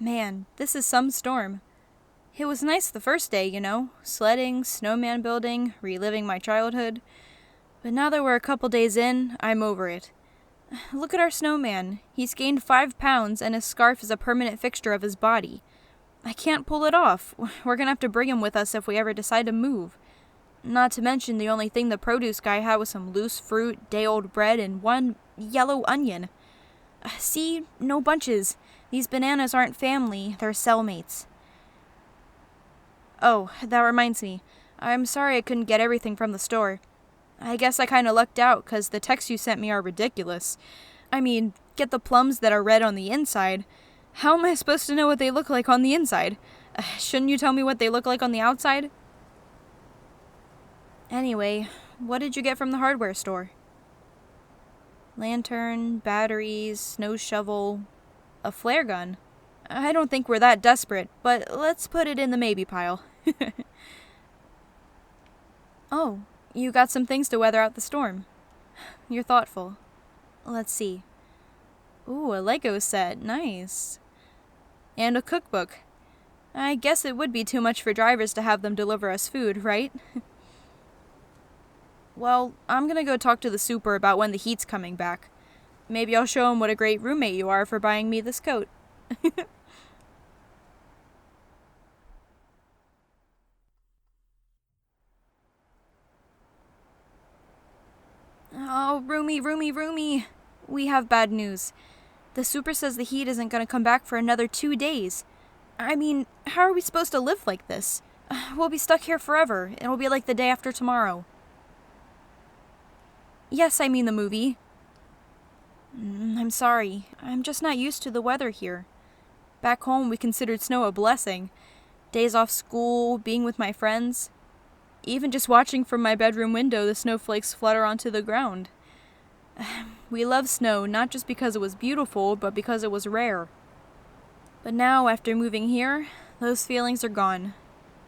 Man, this is some storm. It was nice the first day, sledding, snowman building, reliving my childhood. But now that we're a couple days in, I'm over it. Look at our snowman. He's gained 5 pounds and his scarf is a permanent fixture of his body. I can't pull it off. We're gonna have to bring him with us if we ever decide to move. Not to mention the only thing the produce guy had was some loose fruit, day-old bread, and 1 yellow onion. See? No bunches. These bananas aren't family, they're cellmates. Oh, that reminds me. I'm sorry I couldn't get everything from the store. I guess I kinda lucked out, 'cause the texts you sent me are ridiculous. I mean, get the plums that are red on the inside. How am I supposed to know what they look like on the inside? Shouldn't you tell me what they look like on the outside? Anyway, what did you get from the hardware store? Lantern, batteries, snow shovel, a flare gun. I don't think we're that desperate, but let's put it in the maybe pile. Oh, you got some things to weather out the storm. You're thoughtful. Let's see. Ooh, a Lego set. Nice. And a cookbook. I guess it would be too much for drivers to have them deliver us food, right? Well, I'm gonna go talk to the super about when the heat's coming back. Maybe I'll show him what a great roommate you are for buying me this coat. Oh, roomie. We have bad news. The super says the heat isn't gonna come back for another 2 days. I mean, how are we supposed to live like this? We'll be stuck here forever. It'll be like the day after tomorrow. Yes, I mean the movie. I'm sorry. I'm just not used to the weather here. Back home, we considered snow a blessing. Days off school, being with my friends. Even just watching from my bedroom window the snowflakes flutter onto the ground. We love snow, not just because it was beautiful, but because it was rare. But now, after moving here, those feelings are gone.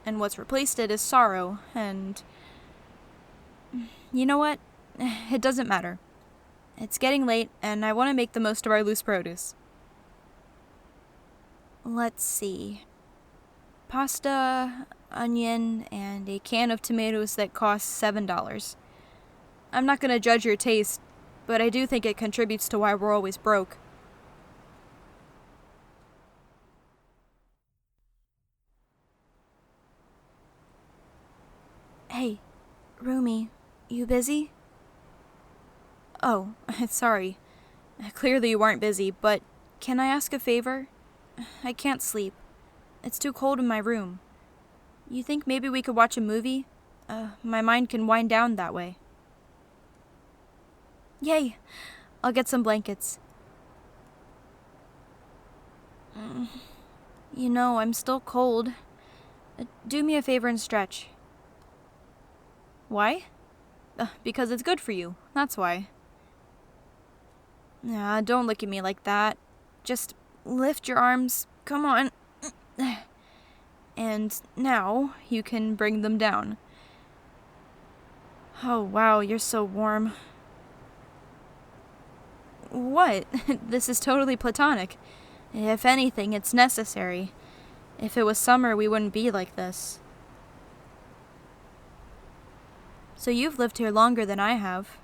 And what's replaced it is sorrow, and... You know what? It doesn't matter. It's getting late, and I want to make the most of our loose produce. Let's see. Pasta, onion, and a can of tomatoes that costs $7. I'm not going to judge your taste, but I do think it contributes to why we're always broke. Hey, roomie, you busy? Oh, sorry. Clearly you aren't busy, but can I ask a favor? I can't sleep. It's too cold in my room. You think maybe we could watch a movie? My mind can wind down that way. Yay! I'll get some blankets. I'm still cold. Do me a favor and stretch. Why? Because it's good for you, that's why. Don't look at me like that. Just lift your arms, come on. And now you can bring them down. Oh wow, you're so warm. What? This is totally platonic. If anything, it's necessary. If it was summer, we wouldn't be like this. So you've lived here longer than I have.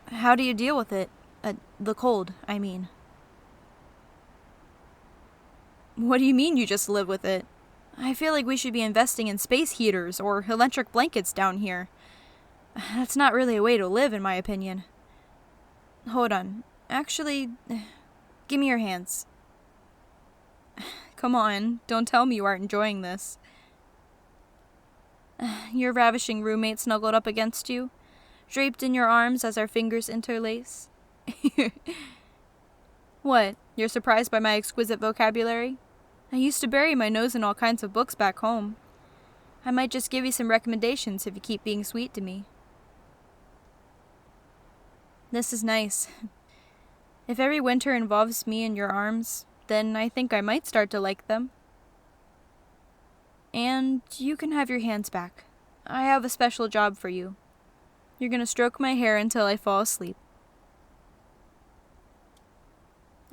How do you deal with it? The cold, I mean. What do you mean you just live with it? I feel like we should be investing in space heaters or electric blankets down here. That's not really a way to live, in my opinion. Hold on. Actually, give me your hands. Come on, don't tell me you aren't enjoying this. Your ravishing roommate snuggled up against you, draped in your arms as our fingers interlace. What, you're surprised by my exquisite vocabulary? I used to bury my nose in all kinds of books back home. I might just give you some recommendations if you keep being sweet to me. This is nice. If every winter involves me in your arms, then I think I might start to like them. And you can have your hands back. I have a special job for you. You're gonna stroke my hair until I fall asleep.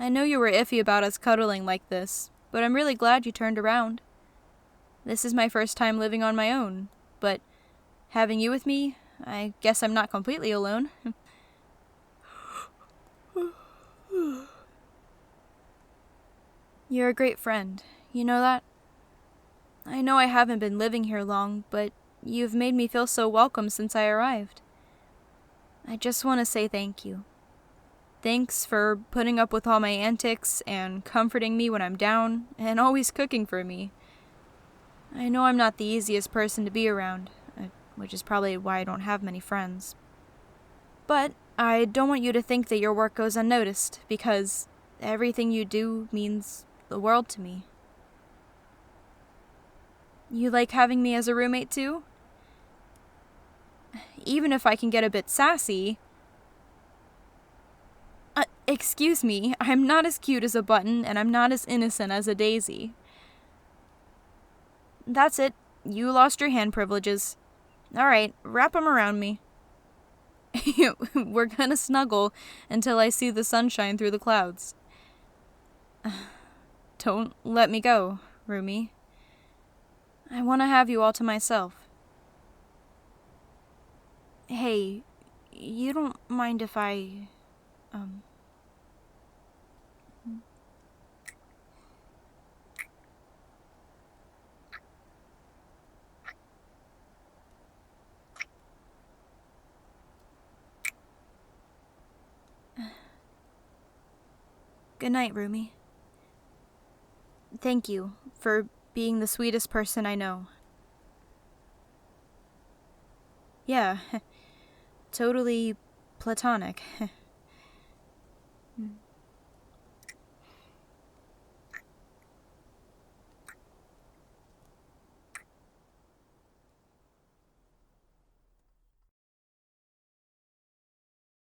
I know you were iffy about us cuddling like this, but I'm really glad you turned around. This is my first time living on my own, but having you with me, I guess I'm not completely alone. You're a great friend, you know that? I know I haven't been living here long, but you've made me feel so welcome since I arrived. I just want to say thank you. Thanks for putting up with all my antics and comforting me when I'm down and always cooking for me. I know I'm not the easiest person to be around, which is probably why I don't have many friends. But I don't want you to think that your work goes unnoticed, because everything you do means the world to me. You like having me as a roommate too? Even if I can get a bit sassy... excuse me, I'm not as cute as a button, and I'm not as innocent as a daisy. That's it. You lost your hand privileges. Alright, wrap 'em around me. We're gonna snuggle until I see the sunshine through the clouds. Don't let me go, Rumi. I want to have you all to myself. Hey, you don't mind if I, Good night, Rumi. Thank you for being the sweetest person I know. Yeah, totally platonic.